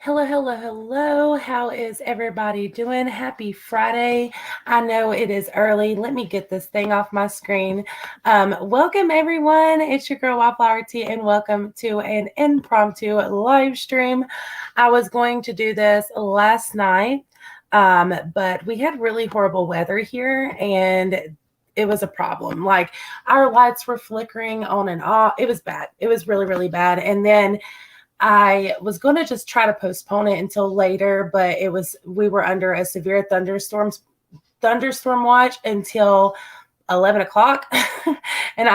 Hello, hello, hello. How is everybody doing? Happy Friday. I know it is early. Let me get this thing off my screen. Welcome, everyone. It's your girl, Wildflower Tea, and welcome to an impromptu live stream. I was going to do this last night, but we had really horrible weather here, and it was a problem. Like, our lights were flickering on and off. It was bad. It was really, really bad. And then I was going to just try to postpone it until later, but we were under a severe thunderstorm watch until 11 o'clock. And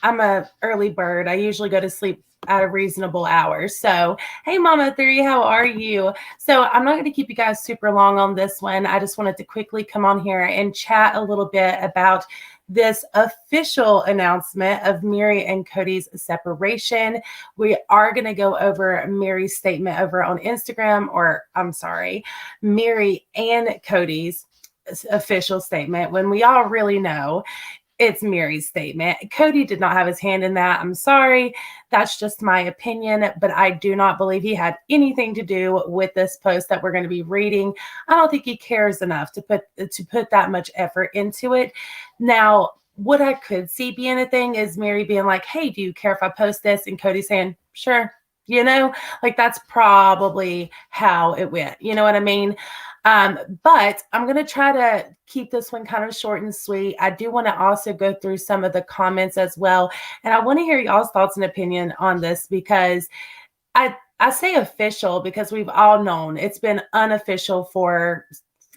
I'm a early bird. I usually go to sleep at a reasonable hour. So, hey, Mama 3, how are you? So, I'm not going to keep you guys super long on this one. I just wanted to quickly come on here and chat a little bit about this official announcement of Meri and Kody's separation. We are going to go over Meri's statement over on Instagram, Meri and Kody's official statement when we all really know it's Meri's statement. Kody did not have his hand in that. I'm sorry. That's just my opinion, but I do not believe he had anything to do with this post that we're going to be reading. I don't think he cares enough to put that much effort into it. Now, what I could see being a thing is Meri being like, "Hey, do you care if I post this?" And Kody saying, "Sure." Like that's probably how it went. You know what I mean? But I'm going to try to keep this one kind of short and sweet. I do want to also go through some of the comments as well. And I want to hear y'all's thoughts and opinion on this because I say official because we've all known it's been unofficial for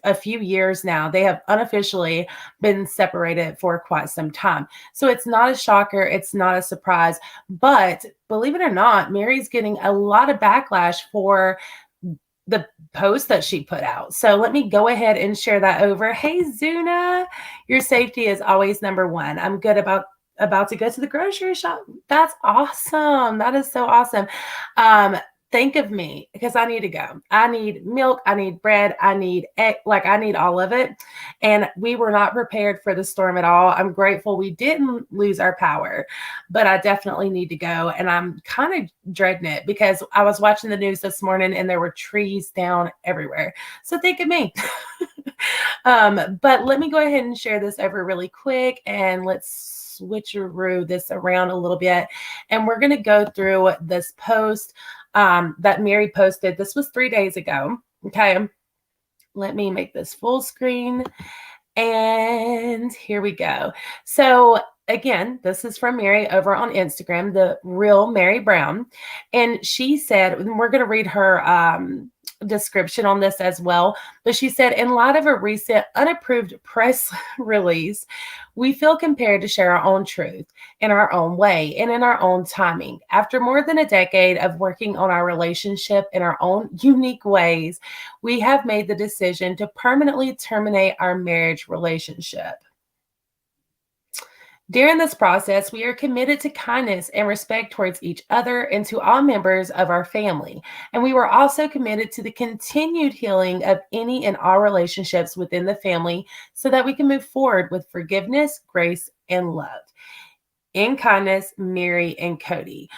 a few years now. They have unofficially been separated for quite some time. So it's not a shocker. It's not a surprise. But believe it or not, Meri's getting a lot of backlash for the post that she put out. So let me go ahead and share that over. Hey, Zuna, your safety is always number one. I'm good about to go to the grocery shop. That's awesome. That is so awesome. Think of me because I need to go. I need milk. I need bread. I need egg. Like I need all of it. And we were not prepared for the storm at all. I'm grateful we didn't lose our power, but I definitely need to go. And I'm kind of dreading it because I was watching the news this morning and there were trees down everywhere. So think of me. But let me go ahead and share this over really quick and let's switcheroo this around a little bit. And we're going to go through this post that Meri posted. This was 3 days ago. Okay. Let me make this full screen. And here we go. So again, this is from Meri over on Instagram, the real Meri Brown. And she said, and we're going to read her description on this as well. But she said, in light of a recent unapproved press release, we feel compelled to share our own truth in our own way and in our own timing. After more than a decade of working on our relationship in our own unique ways, we have made the decision to permanently terminate our marriage relationship. During this process, we are committed to kindness and respect towards each other and to all members of our family. And we were also committed to the continued healing of any and all relationships within the family so that we can move forward with forgiveness, grace, and love. In kindness, Meri and Kody.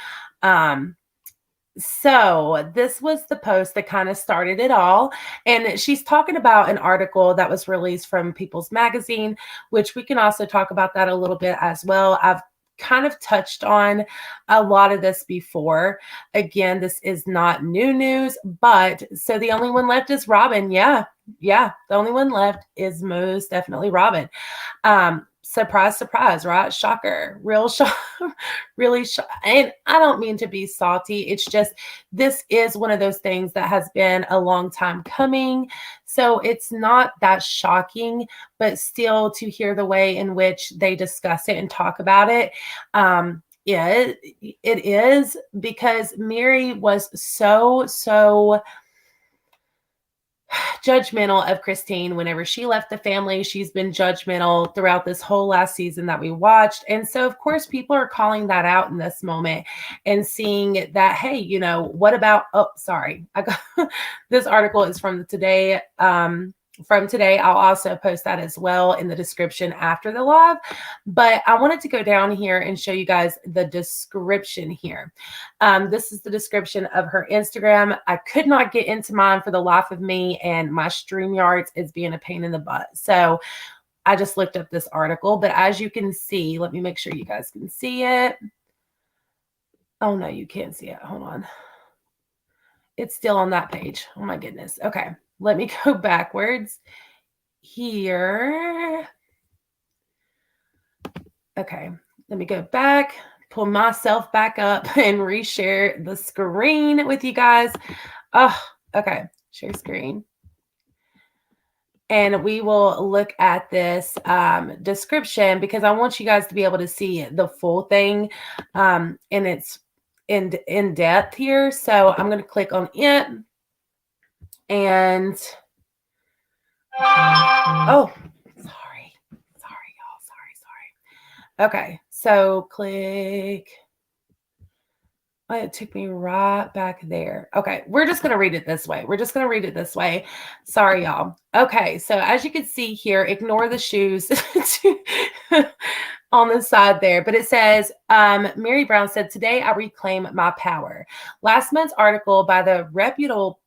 So this was the post that kind of started it all. And she's talking about an article that was released from People's Magazine, which we can also talk about that a little bit as well. I've kind of touched on a lot of this before. Again, this is not new news, but so the only one left is Robyn. Yeah. The only one left is most definitely Robyn. Surprise, surprise, right? Shocker, real shock, really shock. And I don't mean to be salty. It's just, this is one of those things that has been a long time coming. So it's not that shocking, but still to hear the way in which they discuss it and talk about it. Yeah, it is because Meri was so judgmental of Christine whenever she left the family. She's been judgmental throughout this whole last season that we watched. And so, of course, people are calling that out in this moment and seeing that, hey, you know, what about, oh, sorry. I got this article is from today. from today. I'll also post that as well in the description after the live. But I wanted to go down here and show you guys the description here. This is the description of her Instagram. I could not get into mine for the life of me, and my StreamYards is being a pain in the butt. So I just looked up this article, but as you can see, let me make sure you guys can see it. Oh no, you can't see it. Hold on. It's still on that page. Oh my goodness. Okay. Let me go backwards here. Okay. Let me go back, pull myself back up and reshare the screen with you guys. Oh, okay. Share screen. And we will look at this description because I want you guys to be able to see the full thing and it's in depth here. So I'm going to click on it. And oh, sorry, y'all. Sorry. Okay, so click. Oh, it took me right back there. Okay, we're just going to read it this way. Sorry, y'all. Okay, so as you can see here, ignore the shoes on the side there. But it says, Meri Brown said, today I reclaim my power. Last month's article by the reputable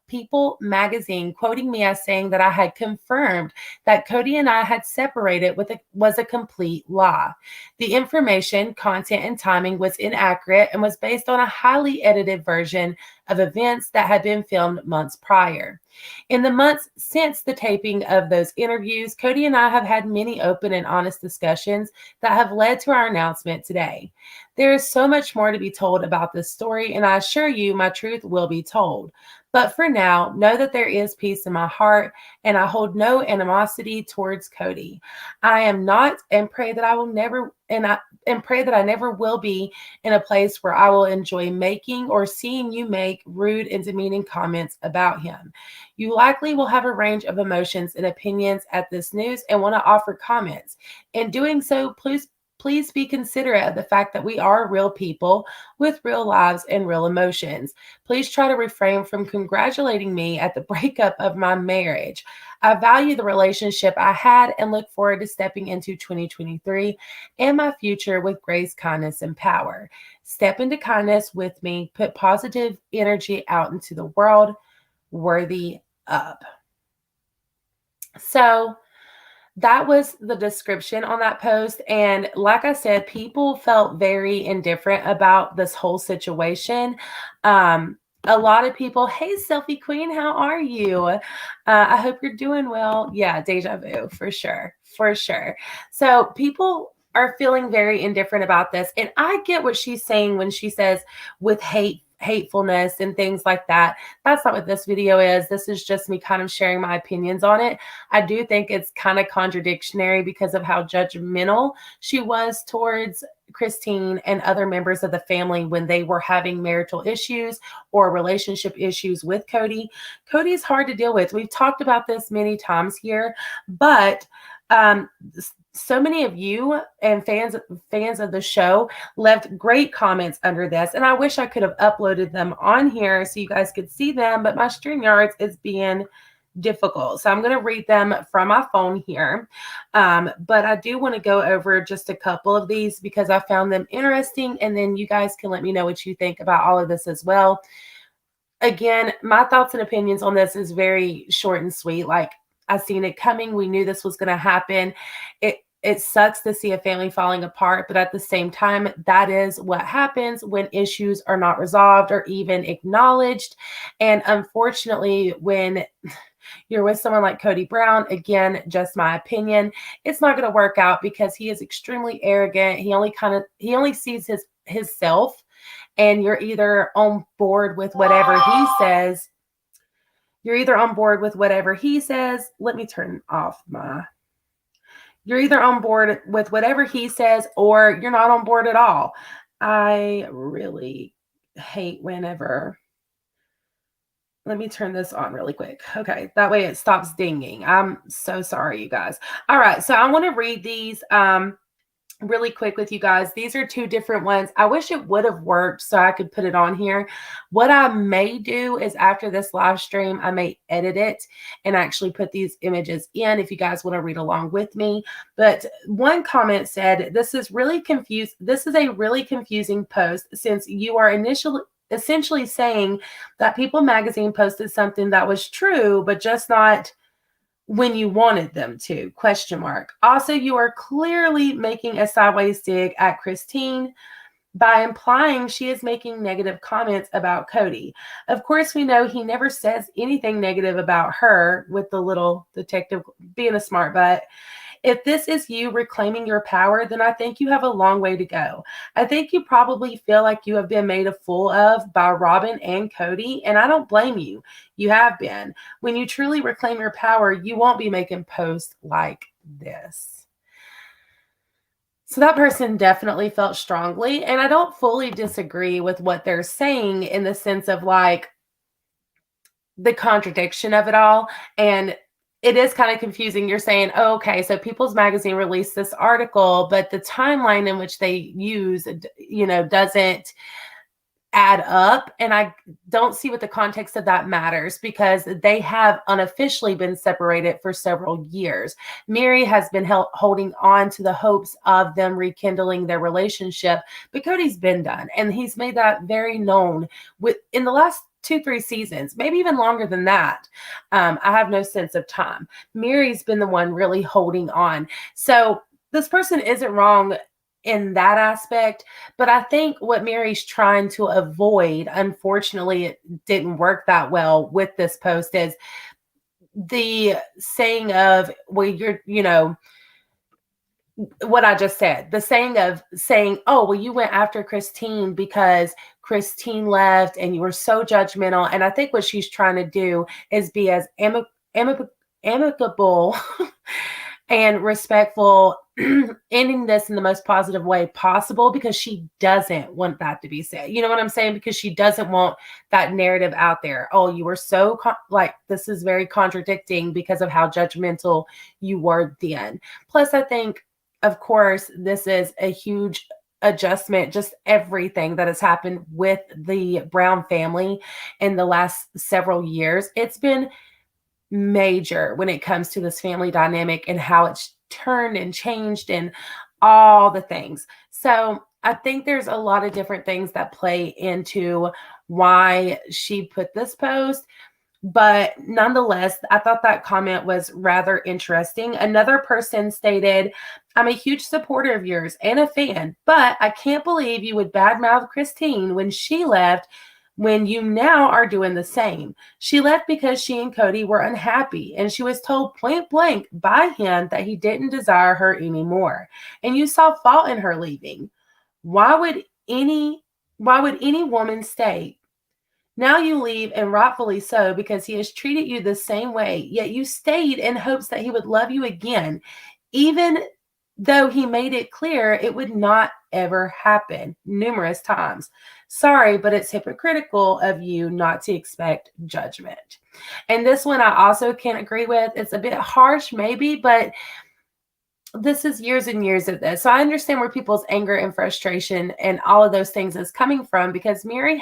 People magazine, quoting me as saying that I had confirmed that Kody and I had separated was a complete lie. The information, content, and timing was inaccurate and was based on a highly edited version of events that had been filmed months prior. In the months since the taping of those interviews, Kody and I have had many open and honest discussions that have led to our announcement today. There is so much more to be told about this story, and I assure you my truth will be told. But for now, know that there is peace in my heart, and I hold no animosity towards Kody. I am not, and pray that I will never, and pray that I never will be in a place where I will enjoy making or seeing you make rude and demeaning comments about him. You likely will have a range of emotions and opinions at this news and want to offer comments. In doing so, please be considerate of the fact that we are real people with real lives and real emotions. Please try to refrain from congratulating me at the breakup of my marriage. I value the relationship I had and look forward to stepping into 2023 and my future with grace, kindness, and power. Step into kindness with me. Put positive energy out into the world. Worthy up. So that was the description on that post. And like I said, people felt very indifferent about this whole situation. A lot of people, hey, Selfie Queen, how are you? I hope you're doing well. Yeah, deja vu, for sure. For sure. So people are feeling very indifferent about this. And I get what she's saying when she says with hatefulness and things like that. That's not what this video is. This is just me kind of sharing my opinions on it. I do think it's kind of contradictory because of how judgmental she was towards Christine and other members of the family when they were having marital issues or relationship issues with Kody. Kody is hard to deal with. We've talked about this many times here, but so many of you and fans of the show left great comments under this, and I wish I could have uploaded them on here so you guys could see them, but my StreamYards is being difficult. So I'm going to read them from my phone here. But I do want to go over just a couple of these because I found them interesting, and then you guys can let me know what you think about all of this as well. Again, my thoughts and opinions on this is very short and sweet. Like, I seen it coming. We knew this was going to happen. It sucks to see a family falling apart, but at the same time, that is what happens when issues are not resolved or even acknowledged. And unfortunately, when you're with someone like Kody Brown, again, just my opinion, it's not going to work out because he is extremely arrogant. He only sees his self, and you're either on board with whatever he says. You're either on board with whatever he says. Let me turn off my. You're either on board with whatever he says or you're not on board at all. I really hate whenever. Let me turn this on really quick. Okay, that way it stops dinging. I'm so sorry, you guys. All right, so I want to read these. really quick with you guys. These are two different ones. I wish it would have worked so I could put it on here. What I may do is after this live stream, I may edit it and actually put these images in if you guys want to read along with me. But one comment said, this is really confused. This is a really confusing post since you are essentially saying that People Magazine posted something that was true, but just not when you wanted them to, ? Also, you are clearly making a sideways dig at Christine by implying she is making negative comments about Kody. Of course, we know he never says anything negative about her, with the little detective being a smart butt. If this is you reclaiming your power, then I think you have a long way to go. I think you probably feel like you have been made a fool of by Robyn and Kody, and I don't blame you. You have been. When you truly reclaim your power, you won't be making posts like this. So that person definitely felt strongly, and I don't fully disagree with what they're saying in the sense of like the contradiction of it all. And it is kind of confusing. You're saying, oh, okay, so People's Magazine released this article, but the timeline in which they use, doesn't add up. And I don't see what the context of that matters, because they have unofficially been separated for several years. Meri has been holding on to the hopes of them rekindling their relationship, but Kody's been done. And he's made that very known in the last 2-3 seasons, maybe even longer than that. I have no sense of time. Meri's been the one really holding on. So this person isn't wrong in that aspect, but I think what Meri's trying to avoid, unfortunately, it didn't work that well with this post, is the saying of, well, what I just said, the saying of saying, oh, well, you went after Christine because Christine left and you were so judgmental. And I think what she's trying to do is be as amicable and respectful, ending this in the most positive way possible, because she doesn't want that to be said. You know what I'm saying? Because she doesn't want that narrative out there. Oh, you were so this is very contradicting because of how judgmental you were then. Plus, I think, of course, this is a huge adjustment, just everything that has happened with the Brown family in the last several years. It's been major when it comes to this family dynamic and how it's turned and changed and all the things. So I think there's a lot of different things that play into why she put this post. But nonetheless, I thought that comment was rather interesting. Another person stated, I'm a huge supporter of yours and a fan, but I can't believe you would badmouth Christine when she left, when you now are doing the same. She left because she and Kody were unhappy, and she was told point blank by him that he didn't desire her anymore. And you saw fault in her leaving. Why would any woman stay? Now you leave, and rightfully so, because he has treated you the same way, yet you stayed in hopes that he would love you again, even though he made it clear it would not ever happen numerous times. Sorry, but it's hypocritical of you not to expect judgment. And this one I also can't agree with. It's a bit harsh maybe, but this is years and years of this. So I understand where people's anger and frustration and all of those things is coming from, because Meri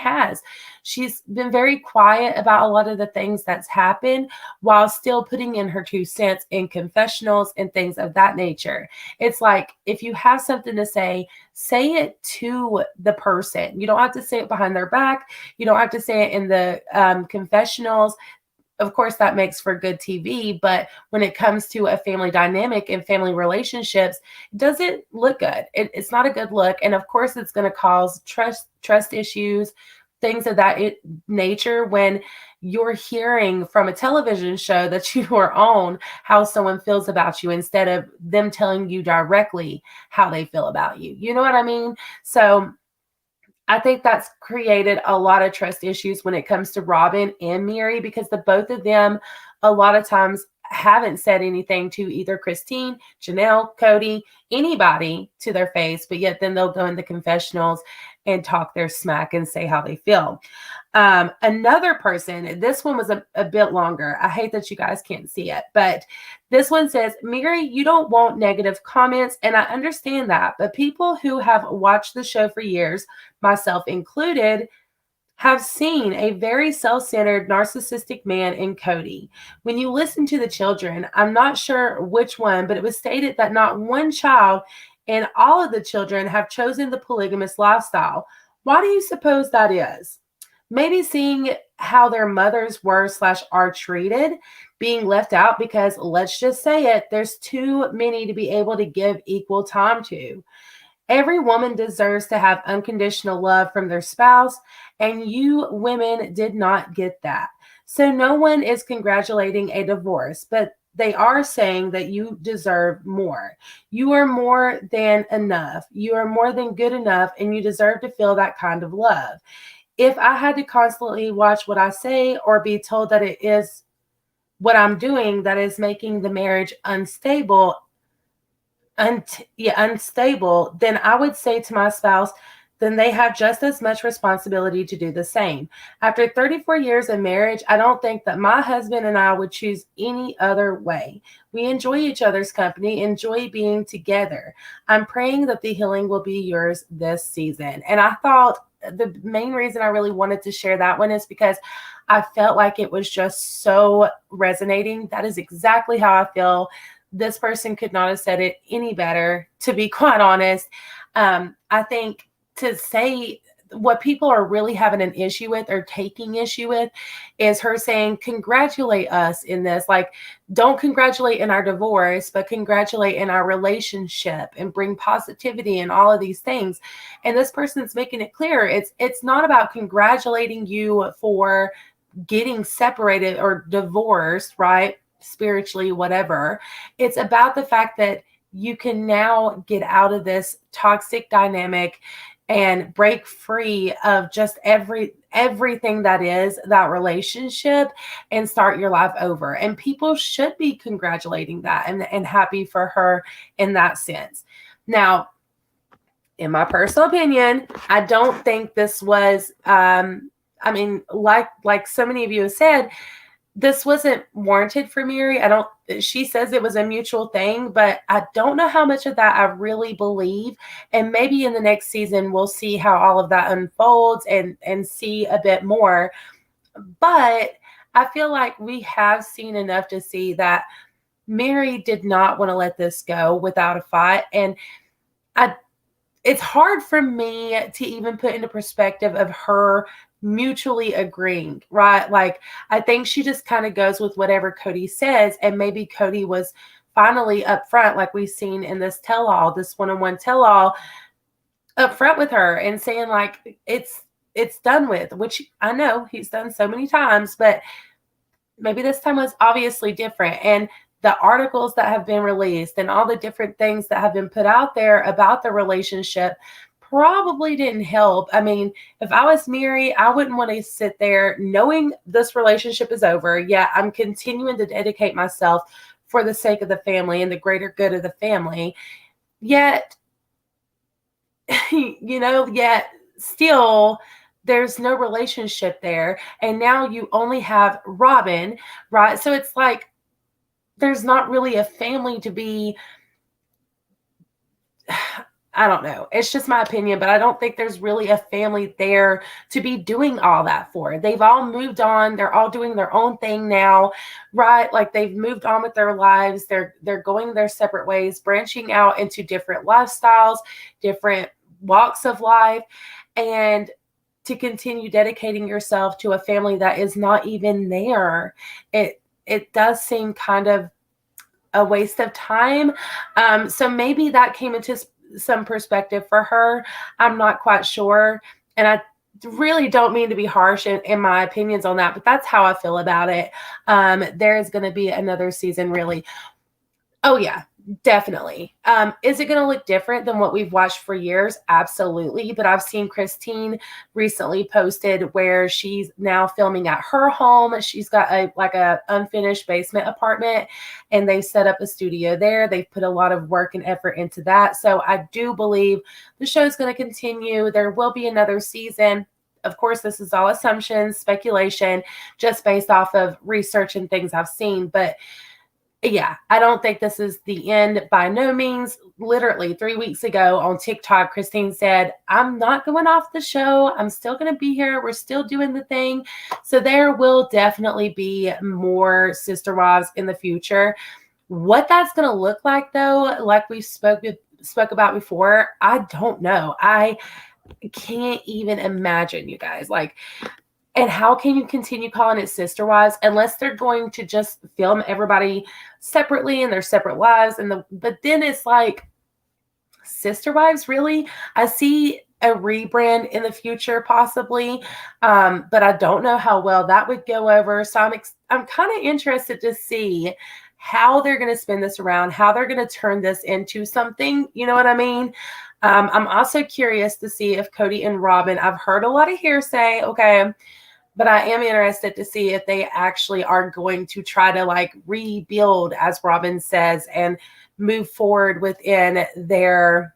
she's been very quiet about a lot of the things that's happened while still putting in her 2 cents in confessionals and things of that nature. It's like, if you have something to say it to the person. You don't have to say it behind their back. You don't have to say it in the confessionals. Of course, that makes for good TV, but when it comes to a family dynamic and family relationships, it doesn't look good. It's not a good look. And of course, it's going to cause trust issues, things of that nature, when you're hearing from a television show that you are on how someone feels about you instead of them telling you directly how they feel about you. You know what I mean? So I think that's created a lot of trust issues when it comes to Robyn and Meri, because the both of them a lot of times haven't said anything to either Christine, Janelle, Kody, anybody to their face, but yet then they'll go into confessionals and talk their smack and say how they feel. Another person, this one was a bit longer. I hate that you guys can't see it, but this one says, Meri, you don't want negative comments, and I understand that, but people who have watched the show for years, myself included, have seen a very self-centered, narcissistic man in Kody. When you listen to the children, I'm not sure which one, but it was stated that not one child and all of the children have chosen the polygamous lifestyle. Why do you suppose that is? Maybe seeing how their mothers were / are treated, being left out because, let's just say it, there's too many to be able to give equal time to. Every woman deserves to have unconditional love from their spouse, and you women did not get that. So no one is congratulating a divorce, but they are saying that you deserve more. You are more than enough. You are more than good enough, and you deserve to feel that kind of love. If I had to constantly watch what I say or be told that it is what I'm doing that is making the marriage unstable, then I would say to my spouse, then they have just as much responsibility to do the same. After 34 years of marriage, I don't think that my husband and I would choose any other way. We enjoy each other's company, enjoy being together. I'm praying that the healing will be yours this season. And I thought the main reason I really wanted to share that one is because I felt like it was just so resonating. That is exactly how I feel. This person could not have said it any better, to be quite honest. I think to say what people are really having an issue with or taking issue with is her saying, congratulate us in this. Like, don't congratulate in our divorce, but congratulate in our relationship and bring positivity and all of these things. And this person's making it clear. It's not about congratulating you for getting separated or divorced, right? Spiritually, whatever. It's about the fact that you can now get out of this toxic dynamic and break free of just everything that is that relationship and start your life over. And people should be congratulating that and happy for her in that sense. Now, in my personal opinion, I don't think this was, like so many of you have said, this wasn't warranted for Meri. She says it was a mutual thing, but I don't know how much of that I really believe. And maybe in the next season, we'll see how all of that unfolds and see a bit more. But I feel like we have seen enough to see that Meri did not want to let this go without a fight. And it's hard for me to even put into perspective of her mutually agreeing, right? Like, I think she just kind of goes with whatever Kody says, and maybe Kody was finally upfront, like we've seen in this tell-all, this one-on-one tell-all, upfront with her and saying like it's done with, which I know he's done so many times, but maybe this time was obviously different. And the articles that have been released and all the different things that have been put out there about the relationship probably didn't help. I mean, if I was Meri, I wouldn't want to sit there knowing this relationship is over. Yeah, I'm continuing to dedicate myself for the sake of the family and the greater good of the family. Yet, yet still there's no relationship there. And now you only have Robyn, right? So it's like, there's not really a family to be, I don't know. It's just my opinion, but I don't think there's really a family there to be doing all that for. They've all moved on. They're all doing their own thing now, right? Like, they've moved on with their lives. They're going their separate ways, branching out into different lifestyles, different walks of life, and to continue dedicating yourself to a family that is not even there. It does seem kind of a waste of time. So maybe that came into some perspective for her. I'm not quite sure. And I really don't mean to be harsh in my opinions on that, but that's how I feel about it. There is going to be another season, really. Oh yeah, Definitely. Is it going to look different than what we've watched for years? Absolutely. But I've seen Christine recently posted where she's now filming at her home. She's got a unfinished basement apartment, and they've set up a studio there. They've put a lot of work and effort into that. So I do believe the show is going to continue. There will be another season. Of course, this is all assumptions, speculation, just based off of research and things I've seen. But yeah, I don't think this is the end by no means. Literally 3 weeks ago on TikTok, Christine said, I'm not going off the show. I'm still going to be here. We're still doing the thing. So there will definitely be more Sister Wives in the future. What that's going to look like, though, like we spoke about before, I don't know. I can't even imagine, you guys. Like, and how can you continue calling it Sister Wives unless they're going to just film everybody separately and their separate lives? But then it's like, Sister Wives, really? I see a rebrand in the future, possibly, but I don't know how well that would go over. So I'm kind of interested to see how they're going to spin this around, how they're going to turn this into something. You know what I mean? I'm also curious to see if Kody and Robyn. I've heard a lot of hearsay. Okay. But I am interested to see if they actually are going to try to like rebuild, as Robyn says, and move forward within their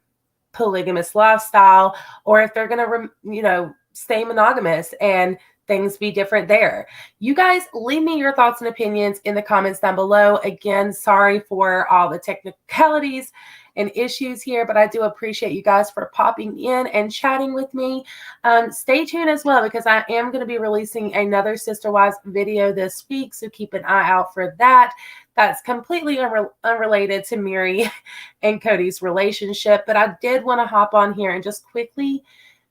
polygamous lifestyle, or if they're going to, stay monogamous and things be different there. You guys leave me your thoughts and opinions in the comments down below. Again, sorry for all the technicalities and issues here, but I do appreciate you guys for popping in and chatting with me. Stay tuned as well, because I am going to be releasing another Sister Wives video this week, so keep an eye out for that. That's completely unrelated to Meri and Kody's relationship, but I did want to hop on here and just quickly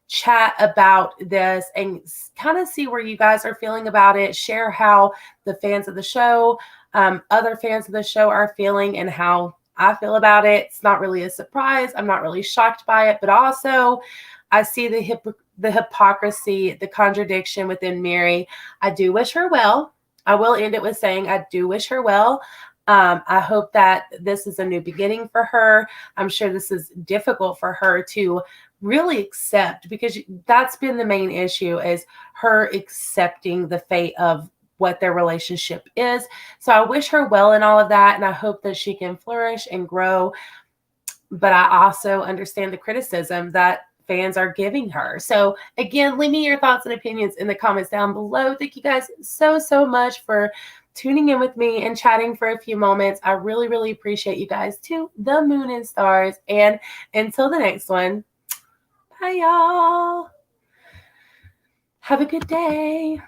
chat about this and kind of see where you guys are feeling about it. Share how the fans of the show, other fans of the show are feeling, and how I feel about it. It's not really a surprise. I'm not really shocked by it, but also I see the hypocrisy, the contradiction within Meri. I do wish her well. I will end it with saying I do wish her well. I hope that this is a new beginning for her. I'm sure this is difficult for her to really accept, because that's been the main issue, is her accepting the fate of what their relationship is. So I wish her well in all of that, and I hope that she can flourish and grow. But I also understand the criticism that fans are giving her. So again, leave me your thoughts and opinions in the comments down below. Thank you guys so much for tuning in with me and chatting for a few moments. I really, really appreciate you guys, to the moon and stars. And until the next one, bye y'all. Have a good day.